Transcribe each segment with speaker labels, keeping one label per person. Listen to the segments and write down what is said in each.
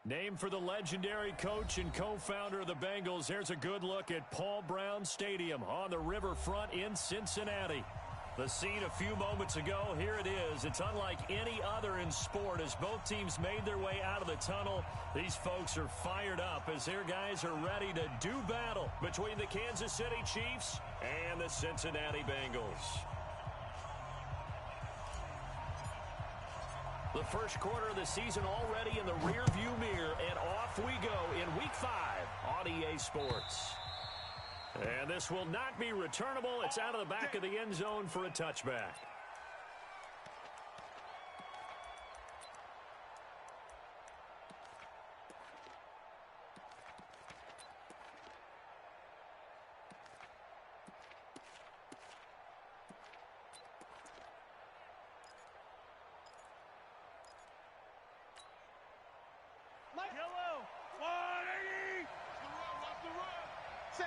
Speaker 1: Named for the legendary coach and co-founder of the Bengals, here's a good look at Paul Brown Stadium on the riverfront in Cincinnati. The scene a few moments ago, here it is. It's unlike any other in sport as both teams made their way out of the tunnel. These folks are fired up as their guys are ready to do battle between the Kansas City Chiefs and the Cincinnati Bengals. The first quarter of the season already in the rearview mirror, and off we go in Week 5 on EA Sports. And this will not be returnable. It's out of the back of the end zone for a touchback.
Speaker 2: Yellow, 180. Watch the run. Say.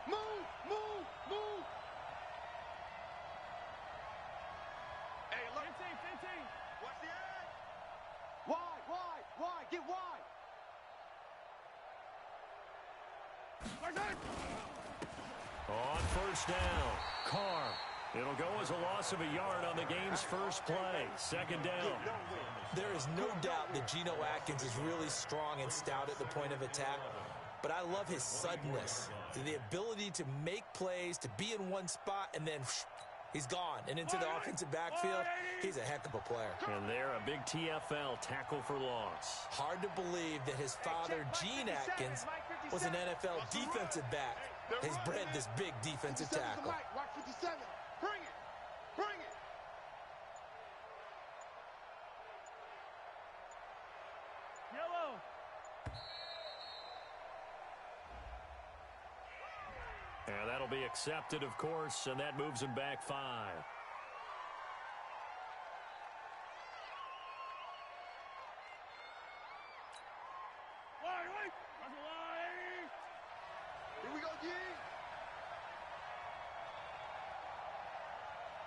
Speaker 2: Move. Hey, look. 15. Watch the edge. Wide. Get wide.
Speaker 1: On first down, Carr. It'll go as a loss of a yard on the game's first play. Second down.
Speaker 3: There is no doubt that Geno Atkins is really strong and stout at the point of attack, but I love his suddenness, the ability to make plays, to be in one spot, and then he's gone and into the offensive backfield. He's a heck of a player.
Speaker 1: And there, a big TFL, tackle for loss.
Speaker 3: Hard to believe that his father, Gene Atkins, was an NFL defensive back. He's bred this big defensive tackle.
Speaker 2: Watch 57. Bring it. Yellow.
Speaker 1: And that'll be accepted, of course, and that moves him back 5.
Speaker 2: Wait. Here we go, G.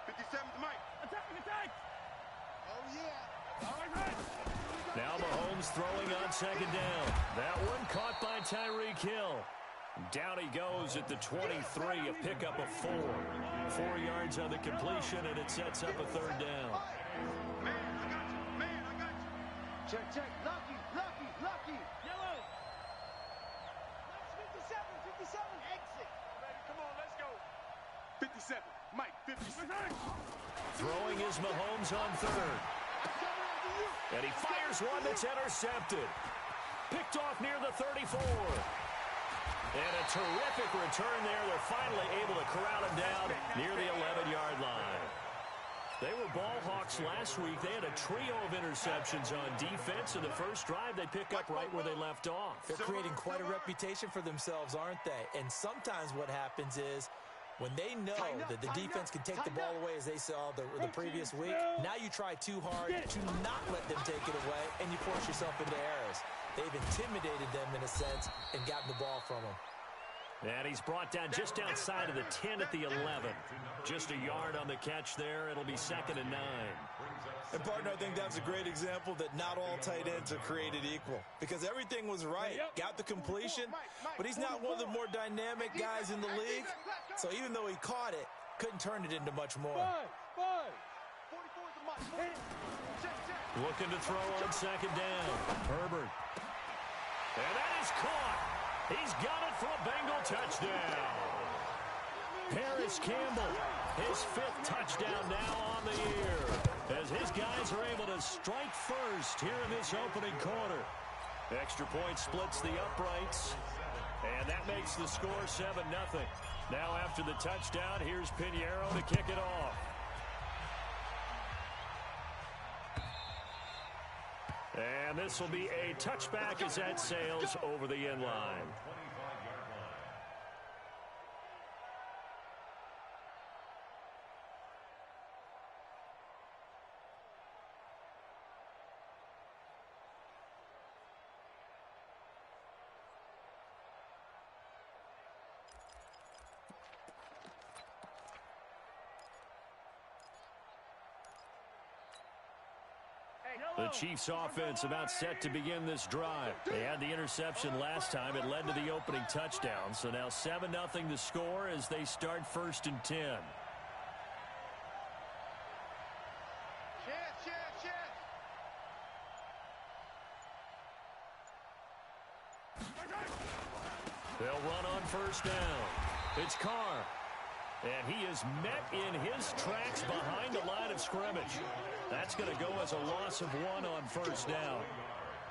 Speaker 2: 57 to Mike. Attack. Oh, yeah. All right.
Speaker 1: Now Mahomes throwing on second down. That one caught by Tyreek Hill. Down he goes at the 23, a pickup of 4. 4 yards on the completion, and it sets up a third down.
Speaker 2: Man, I got you. Check. Lucky. Yellow. 57. Exit. Ready, come on, let's go. 57. Mike, 57.
Speaker 1: Throwing is Mahomes on third. And he fires one that's intercepted. Picked off near the 34. And a terrific return there. They're finally able to corral him down near the 11-yard line. They were ball hawks last week. They had a trio of interceptions on defense. In the first drive, they pick up right where they left off.
Speaker 3: They're creating quite a reputation for themselves, aren't they? And sometimes what happens is when they know that the defense can take the ball away, as they saw the previous week, now you try too hard to not let them take it away, and you force yourself into errors. They've intimidated them, in a sense, and gotten the ball from them.
Speaker 1: And he's brought down just outside of the 10 at the 11. Just a yard on the catch there. It'll be 2nd and 9.
Speaker 3: And, partner, I think that's a great example that not all tight ends are created equal. Because everything was right. Got the completion, but he's not one of the more dynamic guys in the league. So even though he caught it, couldn't turn it into much more.
Speaker 1: Looking to throw on second down. Herbert. And that is caught. He's got it for a Bengal touchdown. Paris Campbell, his 5th touchdown now on the year, as his guys are able to strike first here in this opening quarter. Extra point splits the uprights, and that makes the score 7-0. Now after the touchdown, here's Pinheiro to kick it off. And this will be a touchback as that sails over the end line.
Speaker 2: Hey,
Speaker 1: The Chiefs offense about set to begin this drive. They had the interception last time. It led to the opening touchdown. So now 7-0 the score as they start 1st and 10. They'll run on 1st down. It's Carr. And he is met in his tracks behind the line of scrimmage. That's going to go as a loss of 1 on 1st down.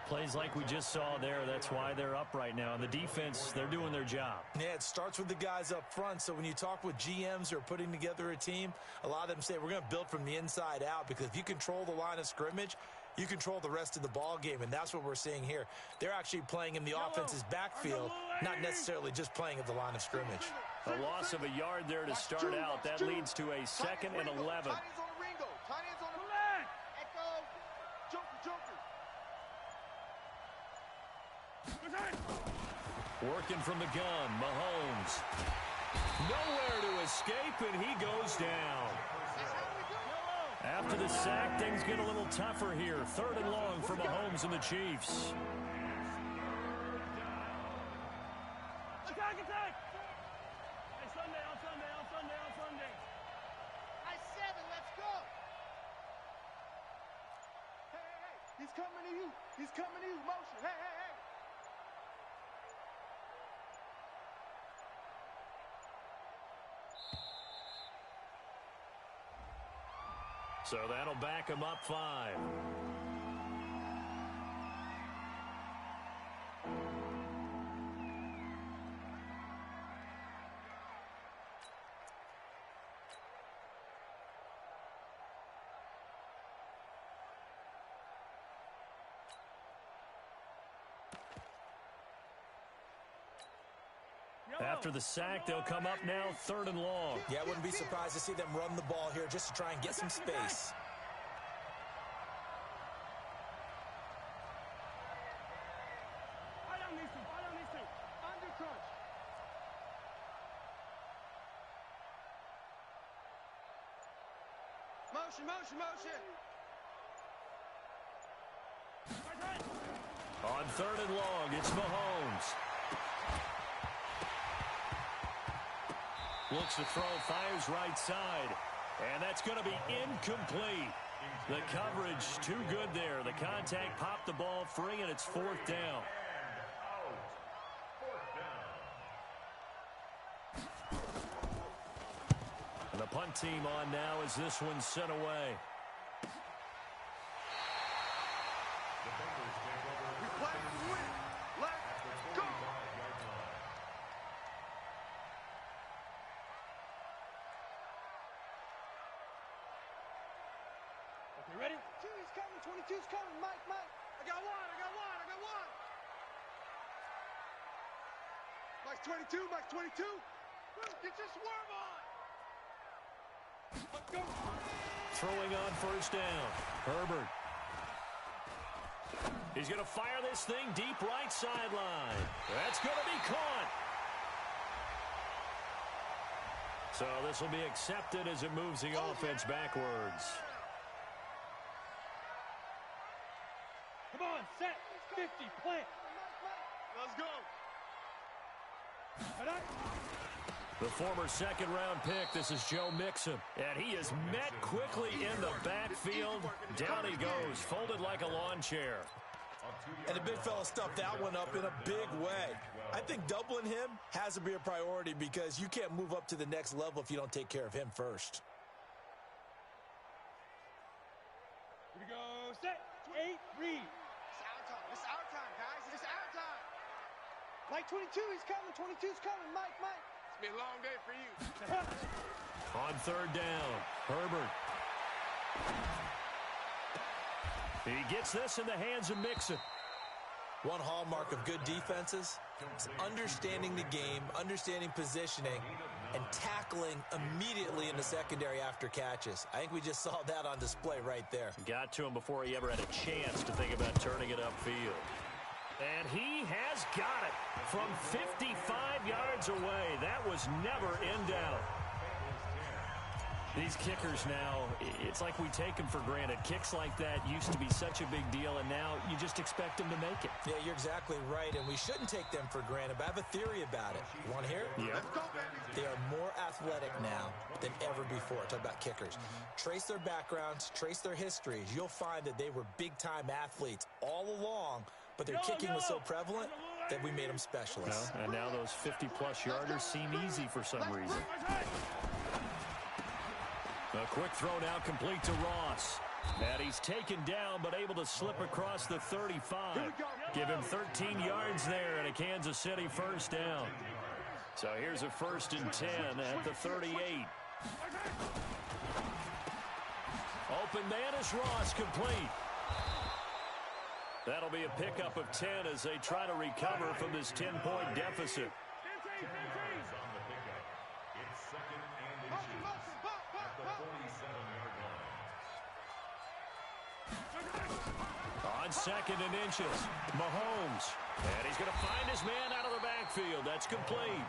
Speaker 1: Plays like we just saw there. That's why they're up right now. The defense, they're doing their job.
Speaker 3: Yeah, it starts with the guys up front. So when you talk with GMs who are putting together a team, a lot of them say we're going to build from the inside out, because if you control the line of scrimmage, you control the rest of the ball game, and that's what we're seeing here. They're actually playing in the offense's backfield, not necessarily just playing at the line of scrimmage.
Speaker 1: A loss of a yard there to start out. That leads to a 2nd and 11. Working from the gun, Mahomes. Nowhere to escape, and he goes down. After the sack, things get a little tougher here. 3rd and long for Mahomes and the Chiefs.
Speaker 2: Attack, attack! Hey, Sunday, on Sunday, on Sunday, on Sunday. Nice 7, let's go! Hey, hey, hey, he's coming to you. He's coming to you. Motion, hey, hey, hey.
Speaker 1: So that'll back him up 5. After the sack, they'll come up now 3rd and long.
Speaker 3: Yeah, I wouldn't be surprised to see them run the ball here just to try and get some space.
Speaker 2: Under crunch. Motion, motion, motion.
Speaker 1: On 3rd and long, it's Mahomes. Looks to throw, fires right side. And that's going to be incomplete. The coverage too good there. The contact popped the ball free, and it's 4th down. And the punt team on now as this one's sent away.
Speaker 2: Ready? 2's coming, 22's coming. Mike. I got one. Mike's 22. Get your swerve on. Let's go.
Speaker 1: Throwing on 1st down. Herbert. He's going to fire this thing deep right sideline. That's going to be caught. So this will be accepted as it moves the offense backwards.
Speaker 2: Come on, set, 50, plant. Let's go.
Speaker 1: The former 2nd-round pick, this is Joe Mixon. And he is met quickly in the backfield. Down he goes, folded like a lawn chair.
Speaker 3: And the big fella stuffed that one up in a big way. I think doubling him has to be a priority, because you can't move up to the next level if you don't take care of him first.
Speaker 2: Here we go, set, 8, read. It's our time, guys. It's our time. Mike 22, he's coming. 22's coming. Mike. It's been a long day for you.
Speaker 1: On 3rd down, Herbert. He gets this in the hands of Mixon.
Speaker 3: One hallmark of good defenses is understanding the game, understanding positioning, and tackling immediately in the secondary after catches. I think we just saw that on display right there.
Speaker 1: Got to him before he ever had a chance to think about turning it upfield. And he has got it from 55 yards away. That was never in doubt. These kickers now, it's like we take them for granted. Kicks like that used to be such a big deal, and now you just expect them to make it.
Speaker 3: Yeah, you're exactly right, and we shouldn't take them for granted, but I have a theory about it. You want to hear it?
Speaker 1: Yeah.
Speaker 3: They are more athletic now than ever before. Talk about kickers. Trace their backgrounds, trace their histories. You'll find that they were big-time athletes all along, but their kicking was so prevalent that we made them specialists.
Speaker 1: And now those 50-plus yarders seem easy for some reason. A quick throw now complete to Ross. And he's taken down but able to slip across the 35. Give him 13 yards there and a Kansas City first down. So here's a 1st and 10 at the 38. Open man is Ross, complete. That'll be a pickup of 10 as they try to recover from this 10-point deficit. On 2nd and inches, Mahomes. And he's going to find his man out of the backfield. That's complete.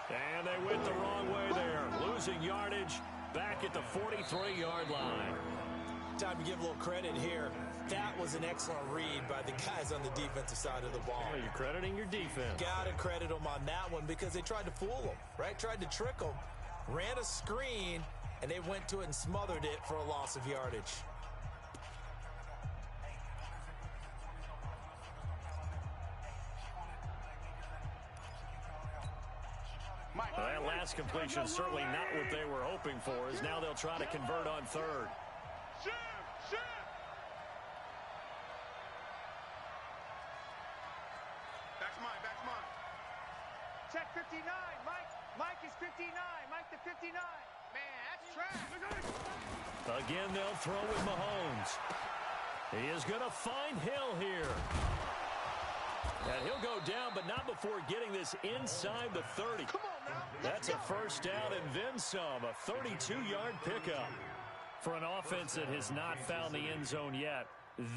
Speaker 1: And they went the wrong way there. Losing yardage back at the 43-yard line.
Speaker 3: Time to give a little credit here. That was an excellent read by the guys on the defensive side of the ball.
Speaker 1: Well, you're crediting your defense.
Speaker 3: Got to credit them on that one because they tried to fool them, right? Tried to trick them, ran a screen, and they went to it and smothered it for a loss of yardage.
Speaker 1: That last completion certainly not what they were hoping for, as now they'll try to convert on 3rd.
Speaker 2: That's mine. Check 59. Mike is 59. Mike the 59. Man, that's trash.
Speaker 1: Again, they'll throw with Mahomes. He is going to find Hill here. And he'll go down, but not before getting this inside the 30.
Speaker 2: Come on now.
Speaker 1: That's a first down and then some, a 32-yard pickup. For an offense that has not found the end zone yet,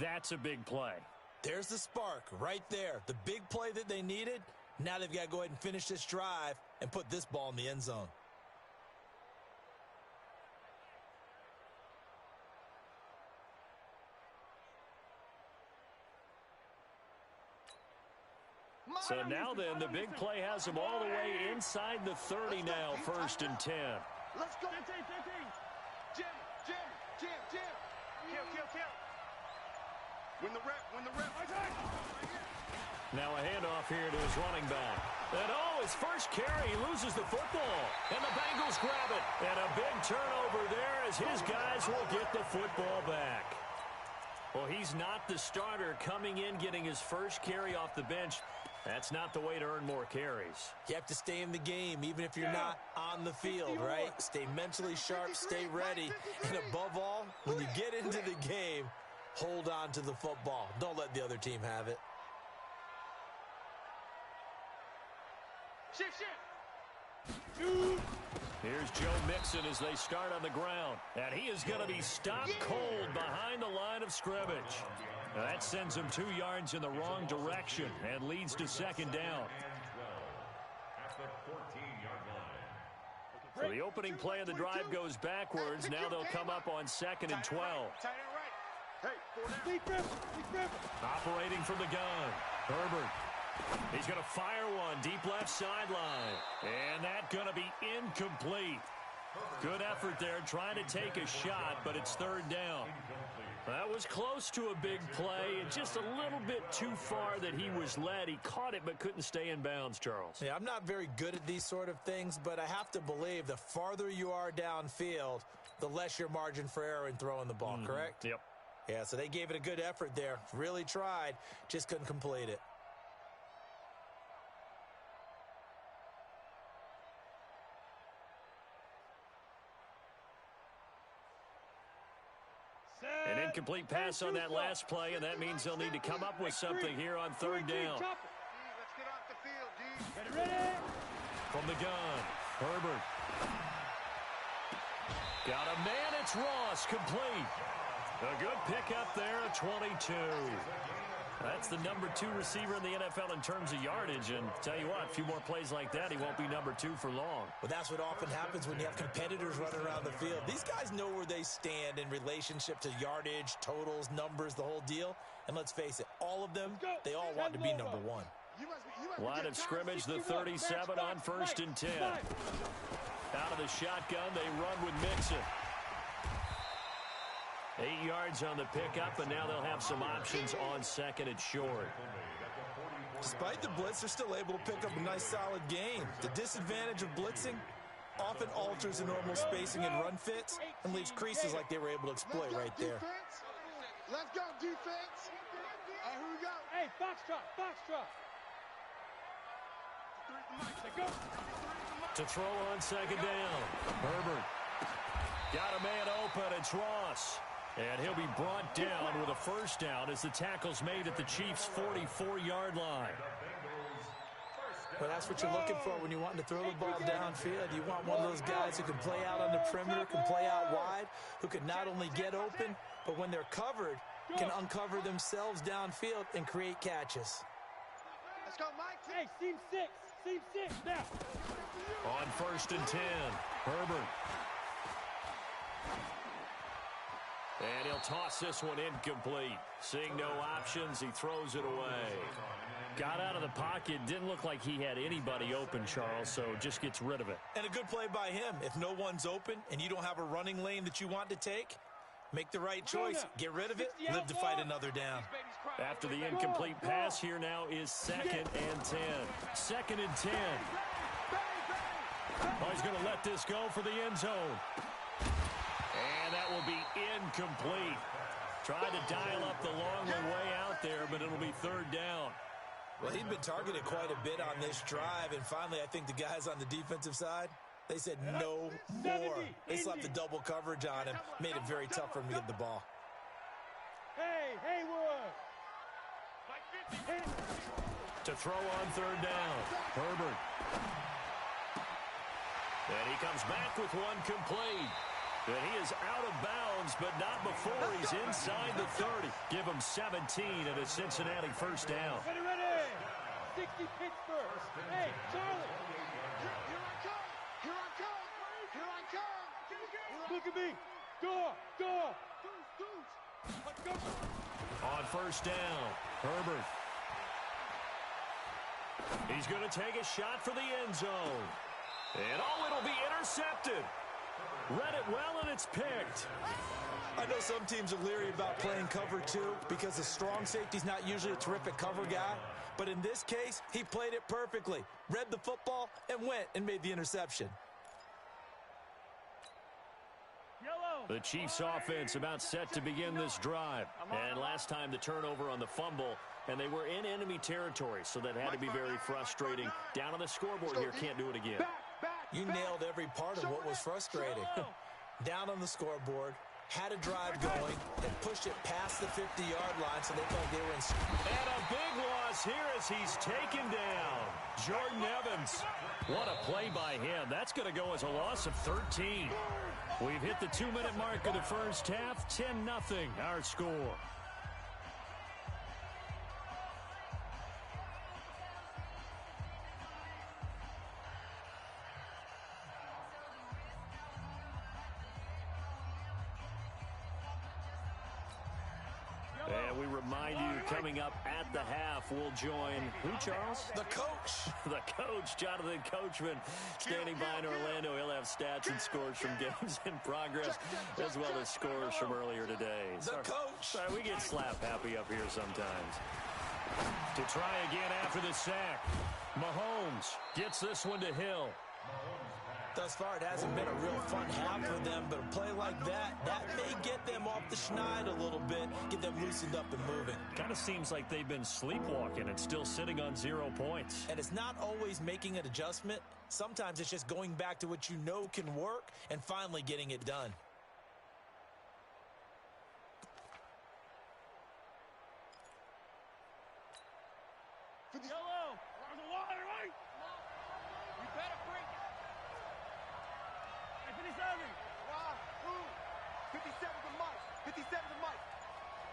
Speaker 1: that's a big play.
Speaker 3: There's the spark right there. The big play that they needed. Now they've got to go ahead and finish this drive and put this ball in the end zone.
Speaker 1: So now then, the big play has them all the way inside the 30 now, 1st and 10.
Speaker 2: Let's go. Jim. Kill. Win the rep.
Speaker 1: Now a handoff here to his running back. And his first carry, he loses the football. And the Bengals grab it. And a big turnover there as his guys will get the football back. Well, he's not the starter coming in, getting his first carry off the bench. That's not the way to earn more carries.
Speaker 3: You have to stay in the game, even if you're not on the field, right? Stay mentally sharp, stay ready. And above all, when you get into the game, hold on to the football. Don't let the other team have it.
Speaker 2: Shift.
Speaker 1: Here's Joe Mixon as they start on the ground. And he is going to be stopped cold behind the line of scrimmage. Now that sends him 2 yards in the wrong direction and leads to 2nd down. So the opening play of the drive goes backwards. Now they'll come up on 2nd and 12. Operating from the gun, Herbert. He's going to fire one deep left sideline. And that's going to be incomplete. Good effort there, trying to take a shot, but it's 3rd down. That was close to a big play, and just a little bit too far that he was led. He caught it but couldn't stay in bounds, Charles.
Speaker 3: Yeah, I'm not very good at these sort of things, but I have to believe the farther you are downfield, the less your margin for error in throwing the ball, correct?
Speaker 1: Yep.
Speaker 3: Yeah, so they gave it a good effort there. Really tried, just couldn't complete it.
Speaker 1: An incomplete pass on that last play, and that means they'll need to come up with something here on 3rd down.
Speaker 2: Let's get off the field, D. Ready?
Speaker 1: From the gun, Herbert. Got a man, it's Ross, complete. A good pickup there at 22. That's the number 2 receiver in the NFL in terms of yardage. And tell you what, a few more plays like that, he won't be number 2 for long.
Speaker 3: Well, that's what often happens when you have competitors running around the field. These guys know where they stand in relationship to yardage, totals, numbers, the whole deal. And let's face it, all of them, they all want to be number 1.
Speaker 1: Line of scrimmage, the 37 on 1st and 10. Out of the shotgun, they run with Mixon. 8 yards on the pickup, and now they'll have some options on 2nd and short.
Speaker 3: Despite the blitz, they're still able to pick up a nice, solid gain. The disadvantage of blitzing often alters the normal spacing and run fits and leaves creases like they were able to exploit right there.
Speaker 2: Let's go, defense. Here we go.
Speaker 4: Hey, foxtrot, foxtrot.
Speaker 1: To throw on 2nd down. Herbert. Got a man open. It's Ross. And he'll be brought down with a 1st down as the tackle's made at the Chiefs' 44-yard line.
Speaker 3: Well, that's what you're looking for when you're wanting to throw the ball downfield. You want one of those guys who can play out on the perimeter, can play out wide, who can not only get open, but when they're covered, can uncover themselves downfield and create catches.
Speaker 2: Let's go, Mike.
Speaker 4: Hey, seam 6, now.
Speaker 1: On 1st and 10, Herbert. And he'll toss this one incomplete. Seeing no options, he throws it away. Got out of the pocket. Didn't look like he had anybody open, Charles, so just gets rid of it.
Speaker 3: And a good play by him. If no one's open and you don't have a running lane that you want to take, make the right choice. Get rid of it. Live to fight another down.
Speaker 1: After the incomplete pass, here now is 2nd and 10. 2nd and 10. Oh, he's going to let this go for the end zone. And that will be incomplete. Tried to dial up the long way out there, but it'll be 3rd down.
Speaker 3: Well, he'd been targeted quite a bit on this drive, and finally I think the guys on the defensive side, they said no more. They slapped the double coverage on him, made it very tough for him to get the ball.
Speaker 4: Hey, Haywood.
Speaker 1: To throw on 3rd down, Herbert. And he comes back with one complete. And he is out of bounds, but not before he's inside the 30. Give him 17 and a Cincinnati 1st down.
Speaker 4: Ready. 60 Pittsburgh. Hey, Charlie.
Speaker 2: Here I come.
Speaker 4: Look at me. Door. Let's go.
Speaker 1: On 1st down, Herbert. He's going to take a shot for the end zone. And it'll be intercepted. Read it well, and it's picked.
Speaker 3: I know some teams are leery about playing cover 2 because the strong safety's not usually a terrific cover guy. But in this case, he played it perfectly. Read the football and went and made the interception.
Speaker 1: The Chiefs offense about set to begin this drive. And last time the turnover on the fumble, and they were in enemy territory, so that had to be very frustrating. Down on the scoreboard here, can't do it again.
Speaker 3: You nailed every part of what was frustrating. Down on the scoreboard, had a drive going, and pushed it past the 50-yard line, so they felt they were in.
Speaker 1: And a big loss here as he's taken down. Jordan Evans. What a play by him. That's going to go as a loss of 13. We've hit the 2-minute mark of the first half. 10-0 our score. And we remind you, coming up at the half, we'll join who, Charles?
Speaker 3: The coach.
Speaker 1: The coach, Jonathan Coachman, standing by in Orlando. He'll have stats and scores from games in progress, as well as scores from earlier today.
Speaker 3: The coach.
Speaker 1: Sorry, we get slap happy up here sometimes. To try again after the sack, Mahomes gets this one to Hill.
Speaker 3: Thus far, it hasn't been a real fun half for them, but a play like that may get them off the schneid a little bit, get them loosened up and moving.
Speaker 1: Kind of seems like they've been sleepwalking and still sitting on 0 points.
Speaker 3: And it's not always making an adjustment. Sometimes it's just going back to what you know can work and finally getting it done.
Speaker 4: Yellow. There's a water, right? You better bring it. 57.
Speaker 2: Wow, 57 to Mike. 57 to Mike.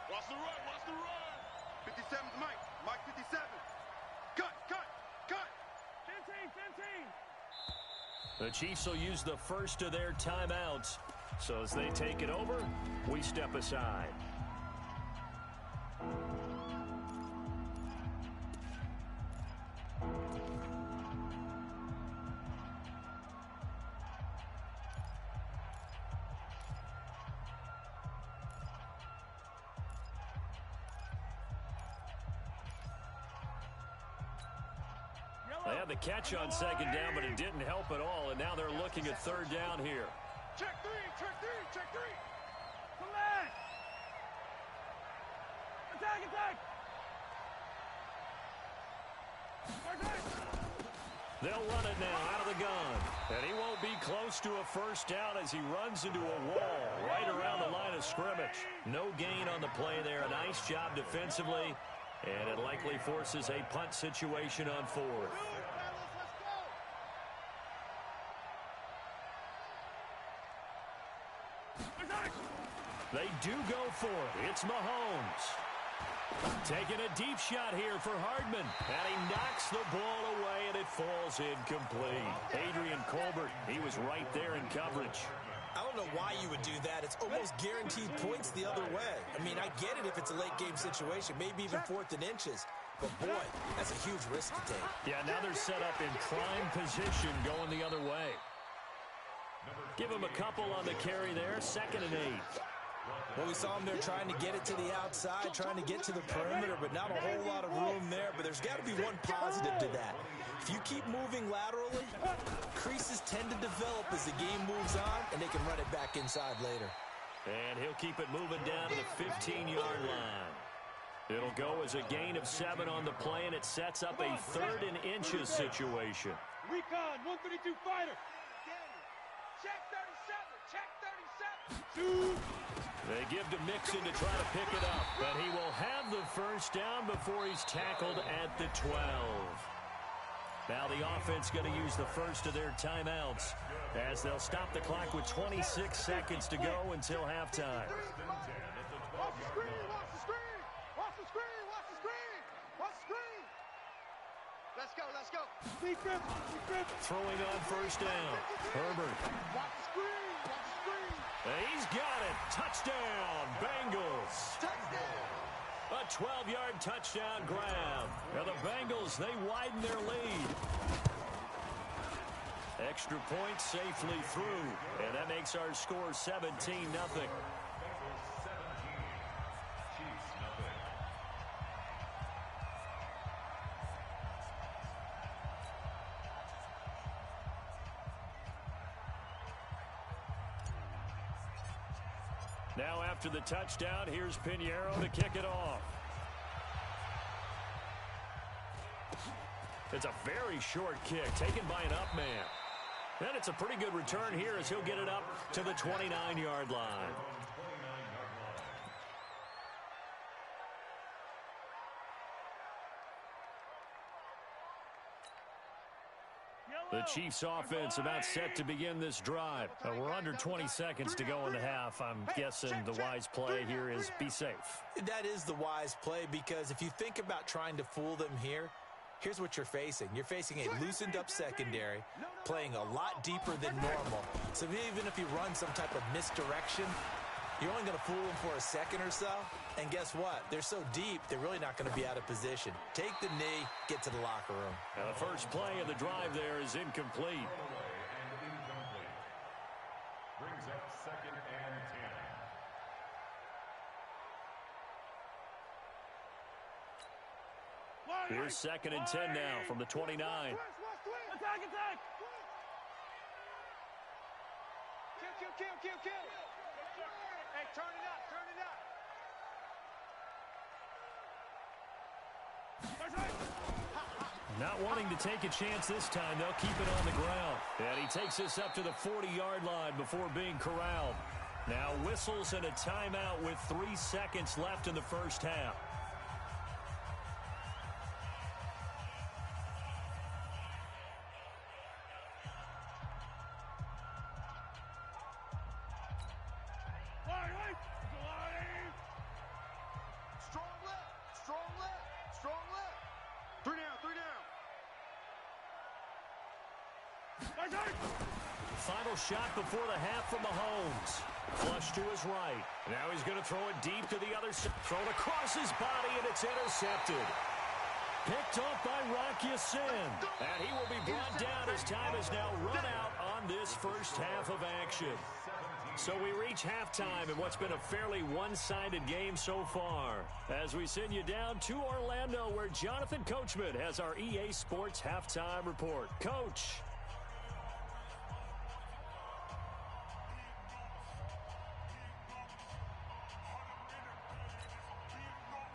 Speaker 5: Watch the run, watch the run.
Speaker 2: 57's Mike. Mike 57. Cut.
Speaker 1: 15.
Speaker 2: Fifteen.
Speaker 1: The Chiefs will use the first of their timeouts. So as they take it over, we step aside. They had the catch on second down, but it didn't help at all, and now they're looking at third down here.
Speaker 2: Check three.
Speaker 4: Come back. Attack.
Speaker 1: They'll run it now out of the gun, and he won't be close to a first down as he runs into a wall right around the line of scrimmage. No gain on the play there. A nice job defensively, and it likely forces a punt situation on fourth. They do go for it. It's Mahomes. Taking a deep shot here for Hardman. And he knocks the ball away, and it falls incomplete. Adrian Colbert, he was right there in coverage.
Speaker 3: I don't know why you would do that. It's almost guaranteed points the other way. I mean, I get it if it's a late-game situation, maybe even 4th and inches. But, boy, that's a huge risk to take.
Speaker 1: Yeah, now they're set up in prime position going the other way. Give him a couple on the carry there, 2nd and 8.
Speaker 3: Well, we saw him there trying to get it to the outside, trying to get to the perimeter, but not a whole lot of room there. But there's got to be one positive to that. If you keep moving laterally, creases tend to develop as the game moves on, and they can run it back inside later.
Speaker 1: And he'll keep it moving down to the 15-yard line. It'll go as a gain of 7 on the play, and it sets up a 3rd and inches situation.
Speaker 4: Recon, 132 fighter.
Speaker 2: Check 37. Check 37.
Speaker 4: Shoot.
Speaker 1: They give to Mixon to try to pick it up, but he will have the first down before he's tackled at the 12. Now the offense going to use the first of their timeouts as they'll stop the clock with 26 seconds to go until halftime.
Speaker 2: Watch the screen. Watch the screen. Let's go.
Speaker 4: Defense.
Speaker 1: Throwing on first down. Herbert.
Speaker 2: Watch the screen.
Speaker 1: He's got it. Touchdown, Bengals.
Speaker 2: Touchdown.
Speaker 1: A 12-yard touchdown grab. Now the Bengals, they widen their lead. Extra point safely through. And that makes our score 17-0. Now after the touchdown, here's Pinheiro to kick it off. It's a very short kick taken by an up man. Then it's a pretty good return here as he'll get it up to the 29-yard line. The Chiefs offense about set to begin this drive. We're under 20 seconds to go in the half. I'm guessing the wise play here is be safe.
Speaker 3: That is the wise play because if you think about trying to fool them here, here's what you're facing. You're facing a loosened up secondary, playing a lot deeper than normal. So even if you run some type of misdirection, you're only going to fool them for a second or so. And guess what? They're so deep, they're really not going to be out of position. Take the knee, get to the locker room.
Speaker 1: Now the first play of the drive there is incomplete.
Speaker 5: Brings up 2nd and 10.
Speaker 1: Here's 2nd and 10 now from the 29.
Speaker 4: Attack.
Speaker 2: Kill. Hey, turn it up.
Speaker 1: Not wanting to take a chance this time, they'll keep it on the ground. And he takes us up to the 40-yard line before being corralled. Now whistles and a timeout with 3 seconds left in the first half.
Speaker 2: Strong left. strong left. 3 down, 3 down.
Speaker 1: Final shot before the half from Mahomes. Flush to his right. Now he's going to throw it deep to the other side. Throw it across his body, and it's intercepted. Picked off by Rock Ya-Sin. And he will be brought down as time is now run out on this first half of action. So we reach halftime in what's been a fairly one-sided game so far. As we send you down to Orlando, where Jonathan Coachman has our EA Sports halftime report. Coach.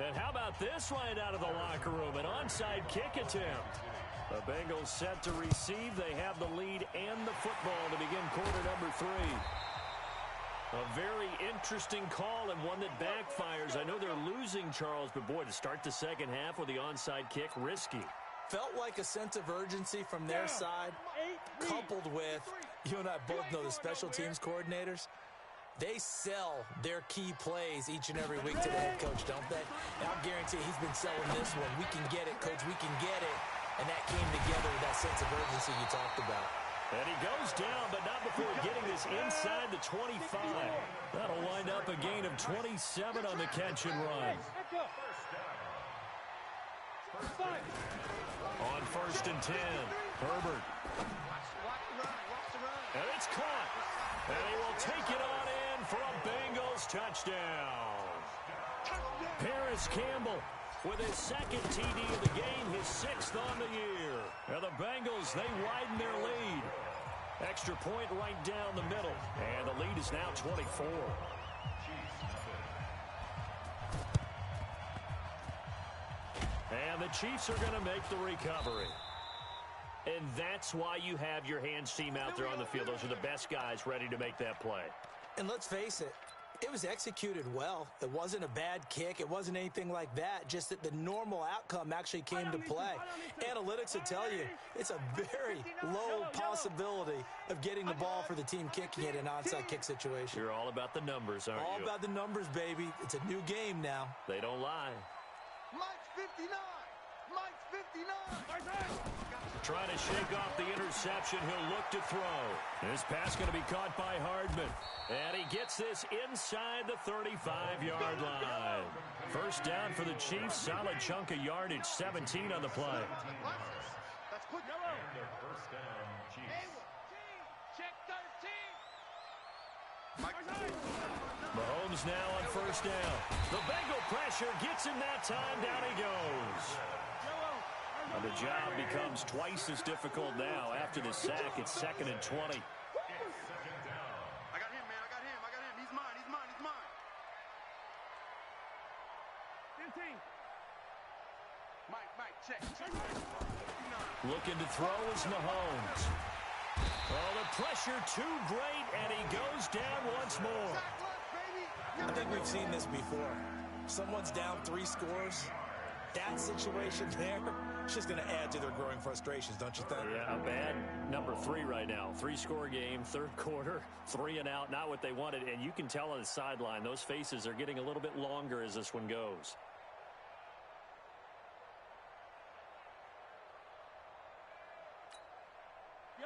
Speaker 1: And how about this right out of the locker room? An onside kick attempt. The Bengals set to receive. They have the lead and the football to begin quarter number 3. A very interesting call and one that backfires. I know they're losing, Charles, but boy, to start the second half with the onside kick, risky.
Speaker 3: Felt like a sense of urgency from their side, coupled with, you and I both know the special teams coordinators. They sell their key plays each and every week to the head coach, don't they? And I'll guarantee he's been selling this one. We can get it, coach. We can get it. And that came together with that sense of urgency you talked about.
Speaker 1: And he goes down, but not before getting this inside the 25. That'll wind up a gain of 27 on the catch and run. On 1st and 10, Herbert. And it's caught. And he will take it on in for a Bengals touchdown. Paris Campbell with his second TD of the game, his 6th on the year. And the Bengals, they widen their lead. Extra point right down the middle. And the lead is now 24. And the Chiefs are going to make the recovery. And that's why you have your hands team out there on the field. Those are the best guys ready to make that play.
Speaker 3: And let's face it, it was executed well. It wasn't a bad kick. It wasn't anything like that. Just that the normal outcome actually came to play. Analytics will tell you it's a very low possibility of getting the ball for the team kicking it in an onside kick situation.
Speaker 1: You're all about the numbers, aren't you?
Speaker 3: All about the numbers, baby. It's a new game now.
Speaker 1: They don't lie.
Speaker 2: Mike's 59. Mike's 59.
Speaker 1: Trying to shake off the interception. He'll look to throw. This pass going to be caught by Hardman. And he gets this inside the 35-yard line. First down for the Chiefs. Solid chunk of yardage. 17 on the play.
Speaker 2: That's quick.
Speaker 5: First down, Chiefs.
Speaker 4: Check 13.
Speaker 1: Mahomes now on first down. The Bengal pressure gets him that time. Down he goes. And the job becomes twice as difficult now. After the sack, it's 2nd and 20.
Speaker 2: I got him, man. I got him. He's mine. He's mine.
Speaker 4: 15.
Speaker 2: Mike, check.
Speaker 1: Looking to throw is Mahomes. Oh, the pressure too great, and he goes down once more.
Speaker 3: I think we've seen this before. Someone's down 3 scores. That situation there, it's just going to add to their growing frustrations, don't you think?
Speaker 1: Yeah, a bad number 3 right now. 3-score game, 3rd quarter, 3 and out, not what they wanted. And you can tell on the sideline, those faces are getting a little bit longer as this one goes.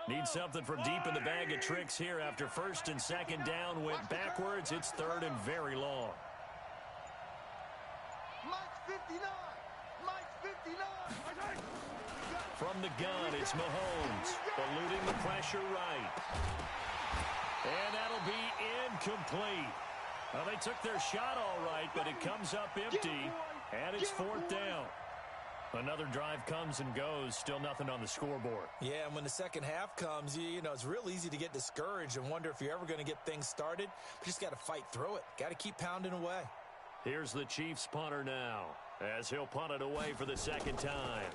Speaker 1: Need something from deep in the bag of tricks here after 1st and 2nd down went backwards. It's 3rd and very long.
Speaker 2: Mike's 59.
Speaker 1: From the gun, it's Mahomes, eluding the pressure right. And that'll be incomplete. Well, they took their shot all right, but it comes up empty, and it's 4th down. Another drive comes and goes, still nothing on the scoreboard.
Speaker 3: Yeah, and when the second half comes, you know, it's real easy to get discouraged and wonder if you're ever going to get things started. But you just got to fight through it. Got to keep pounding away.
Speaker 1: Here's the Chiefs punter now, as he'll punt it away for the 2nd time.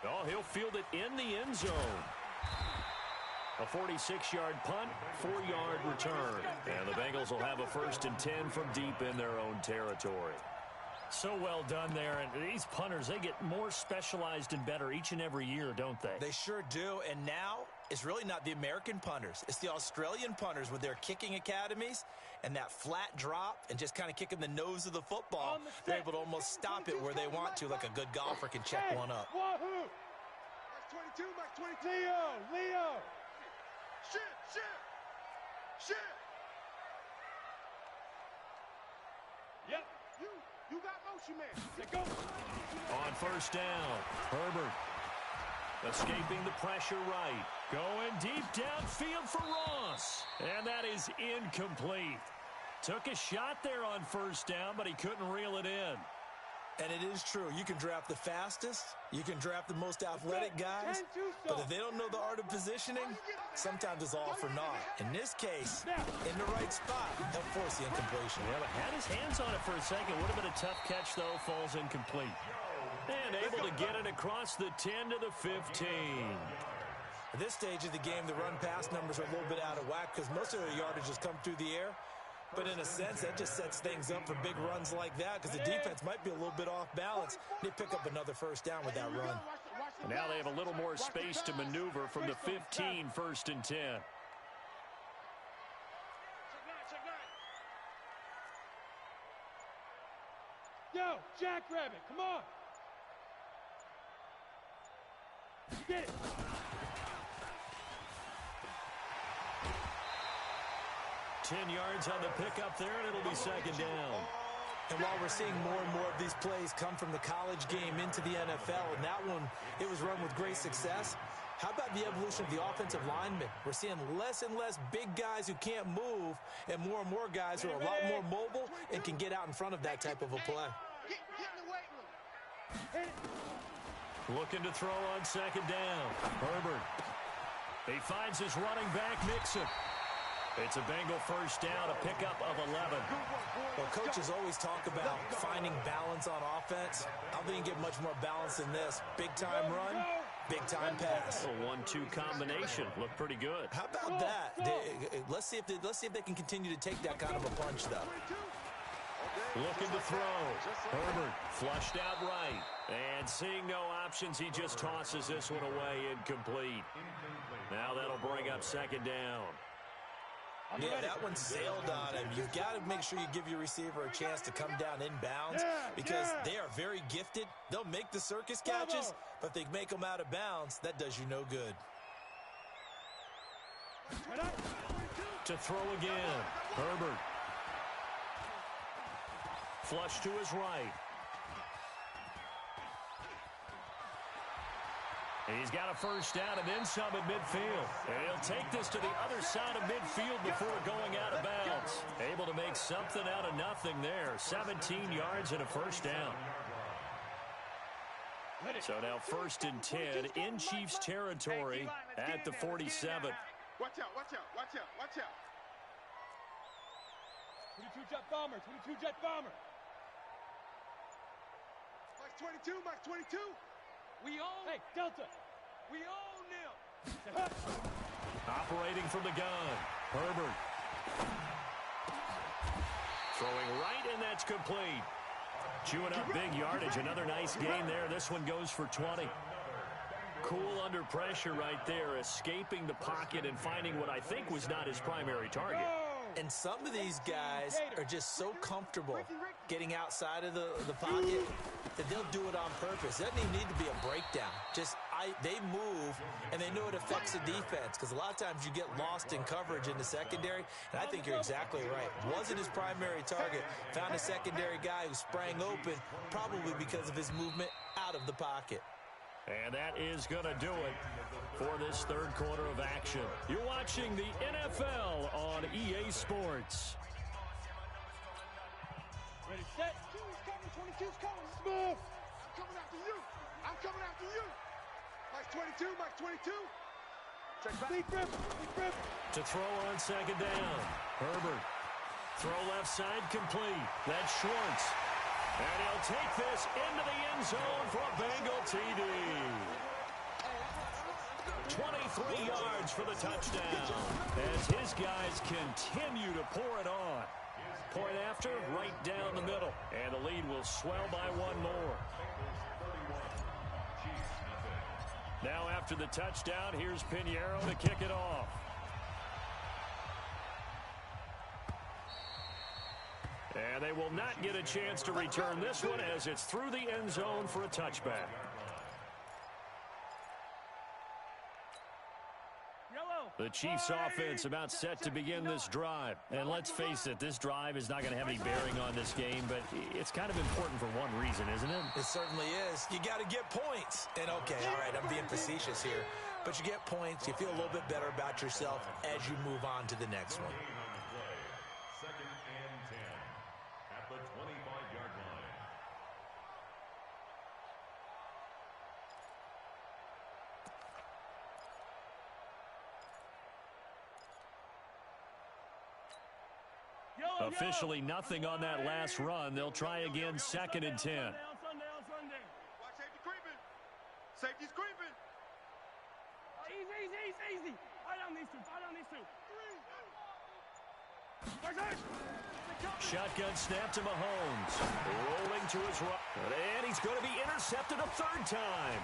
Speaker 1: Oh, he'll field it in the end zone. A 46-yard punt, 4-yard return. And the Bengals will have a 1st and 10 from deep in their own territory. So well done there. And these punters, they get more specialized and better each and every year, don't they?
Speaker 3: They sure do. And now it's really not the American punters. It's the Australian punters with their kicking academies and that flat drop and just kind of kicking the nose of the football. They're able to almost stop it where they want to, like a good golfer can check one up.
Speaker 2: Wahoo! Max 22, Max 22. Leo! Shit! Yep. You got motion, man. Let's go.
Speaker 1: On first down, Herbert escaping the pressure right. Going deep downfield for Ross. And that is incomplete. Took a shot there on first down, but he couldn't reel it in.
Speaker 3: And it is true. You can draft the fastest. You can draft the most athletic guys. But if they don't know the art of positioning, sometimes it's all for naught. In this case, in the right spot, he'll force the incompletion.
Speaker 1: Yeah, but had his hands on it for a second. Would have been a tough catch, though. Falls incomplete. And able to get it across the 10 to the 15.
Speaker 3: At this stage of the game, the run-pass numbers are a little bit out of whack because most of their yardage has come through the air. But in a sense, that just sets things up for big runs like that because the defense might be a little bit off balance. They pick up another first down with that run.
Speaker 1: And now they have a little more space to maneuver from the 15, 1st and 10.
Speaker 2: Yo, Jackrabbit, come on. Get it.
Speaker 1: 10 yards on the pickup there, and it'll be second down.
Speaker 3: And while we're seeing more and more of these plays come from the college game into the NFL, and that one, it was run with great success, how about the evolution of the offensive linemen? We're seeing less and less big guys who can't move, and more guys who are a lot more mobile and can get out in front of that type of a play.
Speaker 1: Looking to throw on second down. Herbert. He finds his running back, Mixon. It's a Bengal first down, a pickup of 11.
Speaker 3: Well, coaches always talk about finding balance on offense. I don't think you can get much more balance than this. Big-time run, big-time pass.
Speaker 1: A 1-2 combination. Looked pretty good.
Speaker 3: How about that? Let's see if they can continue to take that kind of a punch, though.
Speaker 1: Looking to throw. Herbert flushed out right. And seeing no options, he just tosses this one away incomplete. Now that'll bring up second down.
Speaker 3: Yeah, that one sailed on him. You've got to make sure you give your receiver a chance to come down inbounds because they are very gifted. They'll make the circus catches, but if they make them out of bounds, that does you no good.
Speaker 1: To throw again. Herbert. Flush to his right. He's got a first down and then some at midfield. And he'll take this to the other side of midfield before going out of bounds. Able to make something out of nothing there. 17 yards and a first down. So now 1st and 10 in Chiefs territory at the 47.
Speaker 2: Watch out. 22 jet bomber. Max 22. We own. Hey, Delta. We own them.
Speaker 1: Operating from the gun. Herbert. Throwing right, and that's complete. Chewing up big yardage. Another nice gain there. This one goes for 20. Cool under pressure right there. Escaping the pocket and finding what I think was not his primary target.
Speaker 3: And some of these guys are just so comfortable getting outside of the pocket that they'll do it on purpose. It doesn't even need to be a breakdown. They move, and they know it affects the defense because a lot of times you get lost in coverage in the secondary, and I think you're exactly right. Wasn't his primary target. Found a secondary guy who sprang open, probably because of his movement out of the pocket.
Speaker 1: And that is going to do it for this third quarter of action. You're watching the NFL on EA Sports.
Speaker 2: Ready, set. 22's coming. Smooth. I'm coming after you. Max 22. Check back. Big rip.
Speaker 1: To throw on second down. Herbert. Throw left side complete. That's Schwartz. And he'll take this into the end zone for a Bengal TD. 23 yards for the touchdown as his guys continue to pour it on. Point after, right down the middle. And the lead will swell by one more. Now after the touchdown, here's Pinheiro to kick it off. And they will not get a chance to return this one as it's through the end zone for a touchback. The Chiefs offense about set to begin this drive. And let's face it, this drive is not going to have any bearing on this game, but it's kind of important for one reason, isn't it?
Speaker 3: It certainly is. You got to get points. And okay, all right, I'm being facetious here, but you get points, you feel a little bit better about yourself as you move on to the next one.
Speaker 5: Second and 10 at the 25-yard line.
Speaker 1: Officially nothing on that last run. They'll try again, second and 10.
Speaker 2: Watch safety creeping. Safety's creeping. Easy. Right on these two.
Speaker 1: Shotgun snap to Mahomes. Rolling to his right. And he's going to be intercepted a third time.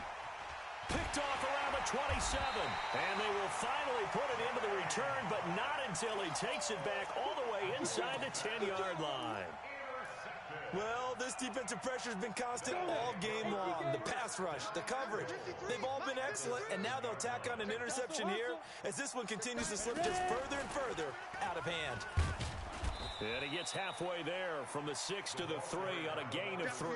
Speaker 1: Picked off around the 27. And they will finally put it into the return, but not until he takes it back all the way inside the 10-yard line.
Speaker 3: Well, this defensive pressure has been constant all game long. The pass rush, the coverage, they've all been excellent, and now they'll tack on an interception here as this one continues to slip just further and further out of hand.
Speaker 1: And he gets halfway there from the 6 to the 3 on a gain of 3.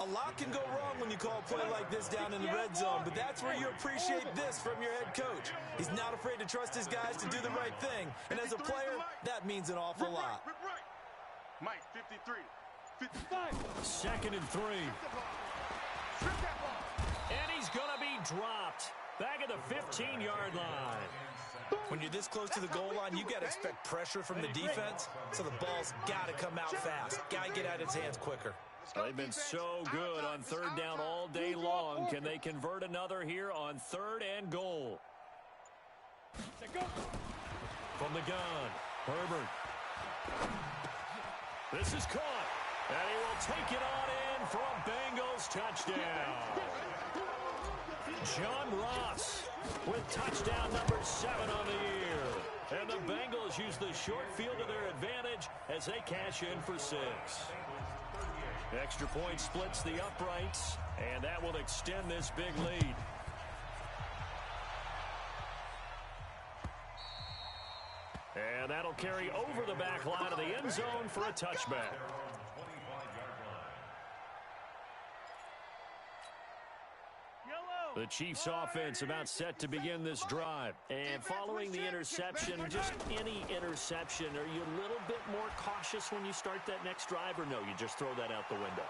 Speaker 3: A lot can go wrong when you call a play like this down in the red zone, but that's where you appreciate this from your head coach. He's not afraid to trust his guys to do the right thing, and as a player, that means an awful lot.
Speaker 2: Mike, 53, 55.
Speaker 1: Second and 3. And he's going to be dropped back at the 15-yard line.
Speaker 3: When you're this close to the goal line, you got to expect pressure from the defense, so the ball's got to come out fast. Got to get out of his hands quicker.
Speaker 1: They've been so good on third down all day long. Can they convert another here on third and goal? From the gun, Herbert. This is caught, and he will take it on in for a Bengals touchdown. John Ross with touchdown number 7 on the year. And the Bengals use the short field to their advantage as they cash in for 6. Extra point splits the uprights, and that will extend this big lead. And that'll carry over the back line of the end zone for a touchback. The Chiefs offense about set to begin this drive. And following the interception, just any interception, are you a little bit more cautious when you start that next drive, or no, you just throw that out the window?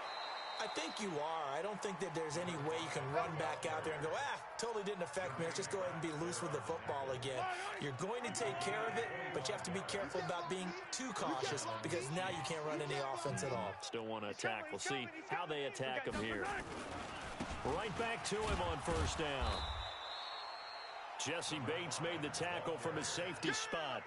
Speaker 3: I think you are. I don't think that there's any way you can run back out there and go, totally didn't affect me. Let's just go ahead and be loose with the football again. You're going to take care of it, but you have to be careful about being too cautious because now you can't run any offense at all.
Speaker 1: Still want to attack. We'll see how they attack him here. Right back to him on first down. Jesse Bates made the tackle from his safety spot.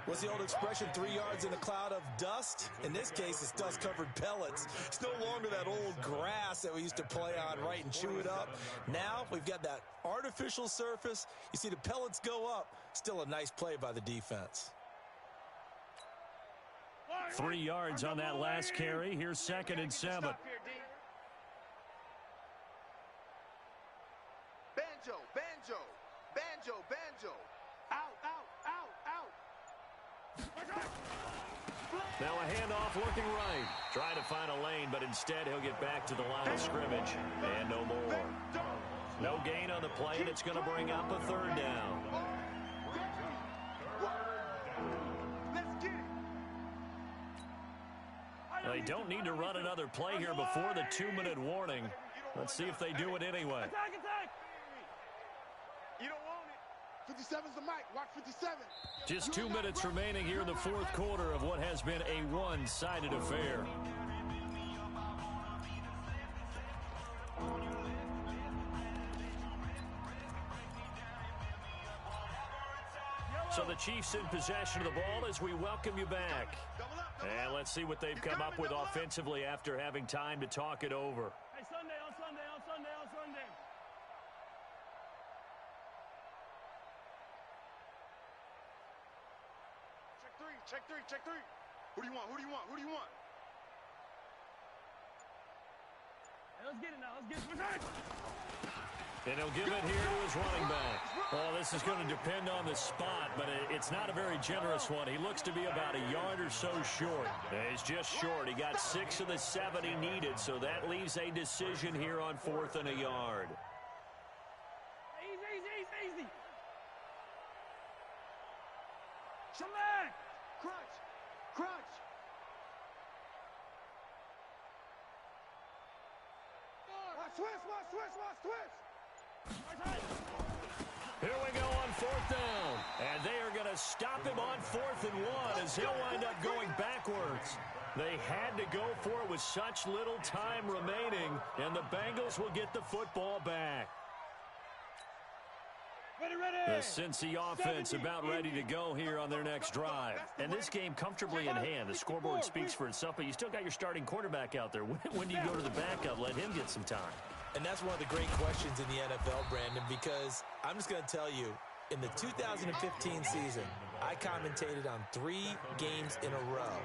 Speaker 3: What's the old expression, 3 yards in a cloud of dust? In this case, it's dust-covered pellets. It's no longer that old grass that we used to play on, right, and chew it up. Now we've got that artificial surface. You see the pellets go up. Still a nice play by the defense.
Speaker 1: 3 yards on that last carry. Here's second and 7.
Speaker 2: Banjo. Out.
Speaker 1: Now a handoff looking right. Trying to find a lane, but instead he'll get back to the line of scrimmage. And no more. No gain on the play, and it's going to bring up a third down. They don't need to run another play here before the 2-minute warning. Let's see if they do it anyway.
Speaker 2: You don't want it. 57's the mic. Watch 57.
Speaker 1: Just 2 minutes remaining here in the fourth quarter of what has been a one-sided affair. So the Chiefs in possession of the ball as we welcome you back.
Speaker 2: Double up.
Speaker 1: And let's see what they've come up with offensively after having time to talk it over.
Speaker 4: Hey, Sunday, on Sunday, on Sunday, on Sunday.
Speaker 2: Check three, check three, check three. Who do you want? Who do you want? Who do you want?
Speaker 4: Hey, let's get it now. Let's get it.
Speaker 1: And he'll give it here to his running back. Well, this is going to depend on the spot, but it's not a very generous one. He looks to be about a yard or so short. He's just short. He got 6 of the 7 he needed, so that leaves a decision here on 4th and a yard.
Speaker 4: Easy. Select.
Speaker 2: Crunch. Watch twist.
Speaker 1: Here we go on 4th down. And they are going to stop him on 4th and 1 as he'll wind up going backwards. They had to go for it with such little time remaining, and the Bengals will get the football back. The Cincy offense about ready to go here on their next drive. And this game comfortably in hand. The scoreboard speaks for itself, but you still got your starting quarterback out there. When do you go to the backup? Let him get some time.
Speaker 3: And that's one of the great questions in the NFL, Brandon, because I'm just going to tell you, in the 2015 season, I commentated on 3 games in a row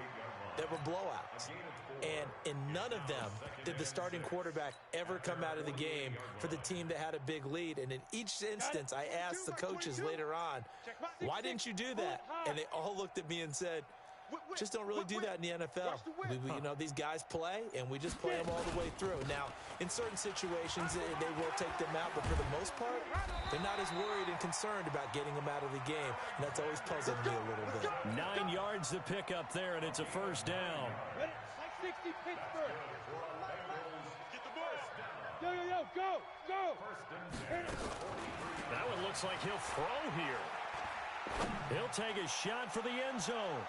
Speaker 3: that were blowouts. And in none of them did the starting quarterback ever come out of the game for the team that had a big lead. And in each instance, I asked the coaches later on, why didn't you do that? And they all looked at me and said, just don't really do that in the NFL. You know, these guys play, and we just play them all the way through. Now, in certain situations, they will take them out, but for the most part, they're not as worried and concerned about getting them out of the game, and that's always puzzled me a little bit.
Speaker 1: 9 yards to pick up there, and it's a 1st down.
Speaker 4: Ready? 60 Pittsburgh.
Speaker 2: Get the ball.
Speaker 4: Go.
Speaker 1: That one looks like he'll throw here. He'll take a shot for the end zone.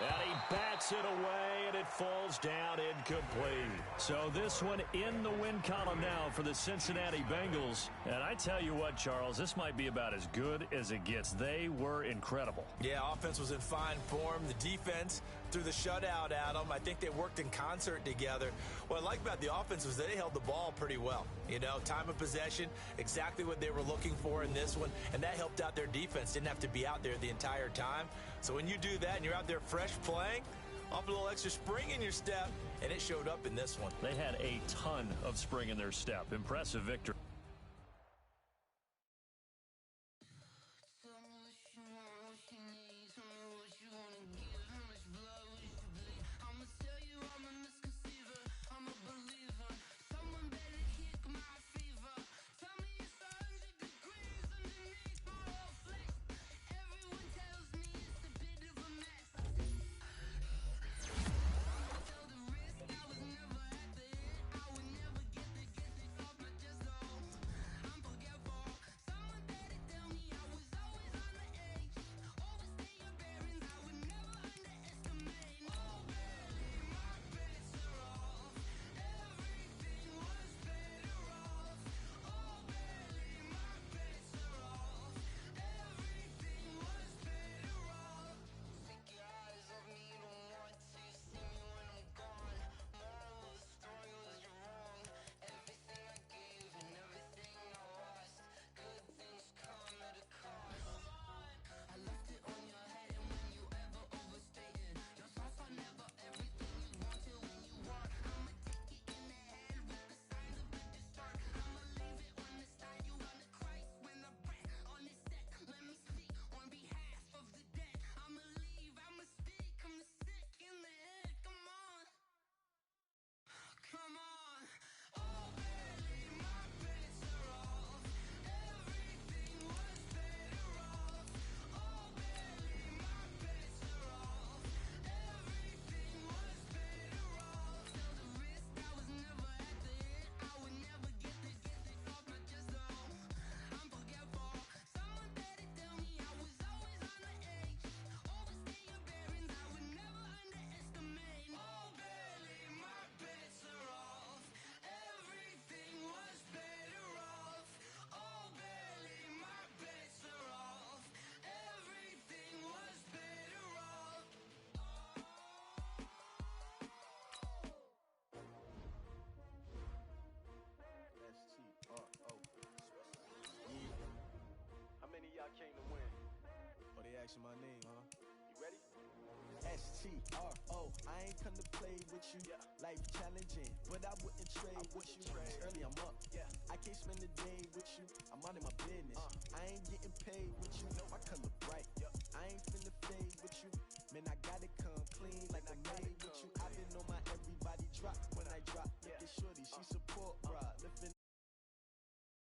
Speaker 1: And he bats it away, and it falls down incomplete. So this one in the win column now for the Cincinnati Bengals. And I tell you what, Charles, this might be about as good as it gets. They were incredible.
Speaker 3: Yeah, offense was in fine form. The defense threw the shutout at them. I think they worked in concert together. What I like about the offense was they held the ball pretty well. You know, time of possession, exactly what they were looking for in this one, and that helped out their defense. Didn't have to be out there the entire time. So when you do that and you're out there fresh playing, off a little extra spring in your step, and it showed up in this one.
Speaker 1: They had a ton of spring in their step. Impressive victory.
Speaker 6: asking my name, huh?
Speaker 2: You ready?
Speaker 6: STRO, I ain't come to play with you. Life challenging, but I wouldn't trade with you. It's early, I'm up. I can't spend the day with you. I'm minding my business. I ain't getting paid